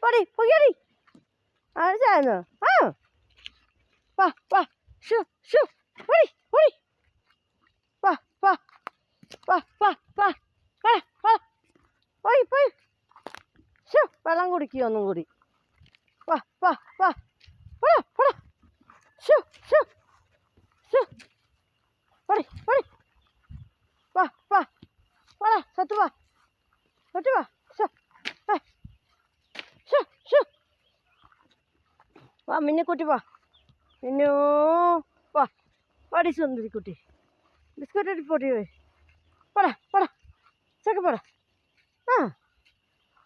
പടി പൊയ്യടി ആഴ്ചയായിരുന്നു ആ വാ വാ ഷു ഷു പൊടി പൊടി വാ വാ വാ വാ വാ വാ വാ പോയി പോയി ഷു വെള്ളം കുടിക്കുക ഒന്നും കൂടി വാ വാ വാ പോടാ പോടാ ഷു ഷു ഷു പൊടി പൊടി വാ വാ വാടാ സത്തു വാ സത്തു വാ ഷു ഷു ഷു വാ മിന്നിക്കുട്ടി വാ മിന്നു വാ പാടി സുന്ദരിക്കുട്ടി ബിസ്ക്കറ്റ് ഇട്ട് പൊടി പോയി പോടാ പോടാ ചെക്ക് പോടാ ആ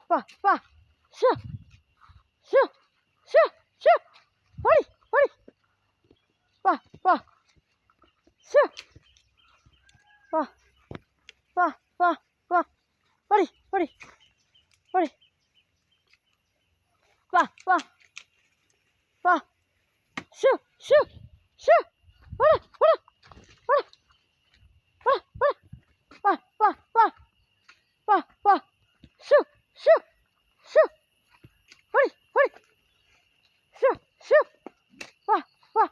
വാ വാ ഷു ഷു ഷു ഷു പൊടി പൊടി വാ വാ ഷു വാ വാ വാ വാ പൊടി പൊടി പൊടി വാ വാ വാ ഷു ഷു ഷു പോടാ പോടാ പോടാ പോടാ പോടാ വാ വാ വാ വാ വാ ഷു ഷു ഷു പൊടി പൊടി ഷു ഷു വാ വാ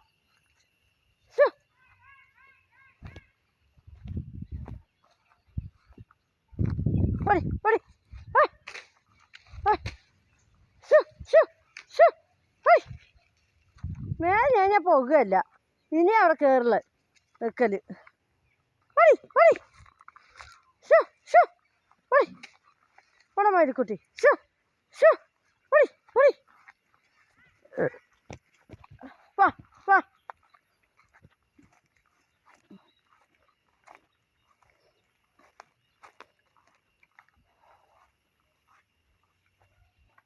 ഷു പൊടി പൊടി ഷു ഷു ഷു പൊടി മേലെ ഞാൻ പോകുകയല്ല ഇനി അവിടെ കയറില്ല വെക്കല് പൊടി പൊടി ഷു ഷു പൊടി പോടാ മയിൽക്കുട്ടി ഷു ഷു പൊടി പൊടി വാ വാ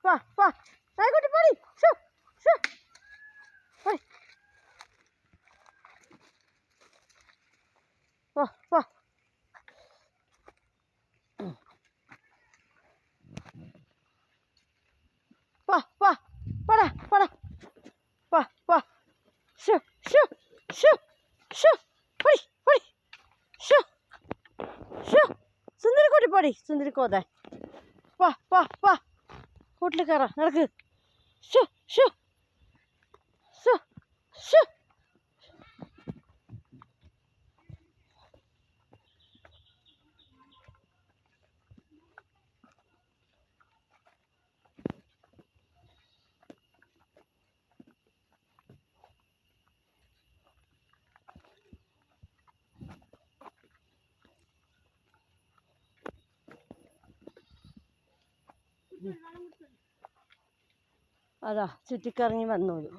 വാ വാ മയിൽക്കുട്ടി പൊടി ഷു ഷു പൊടി വാ വാ വാ വാ പോടാ പോടാ വാ വാ ഷു ഷു ഷു ഷു പൊടി പൊടി ഷു ഷു സുന്ദരിക്കുട്ടി പൊടി സുന്ദരിക്കോതെ വാ വാ വാ കൂട്ടിൽ കയറാം നടക്ക് ഷു ഷു ഷു ഷു അതാ ചുറ്റിക്കറങ്ങി വന്നോളൂ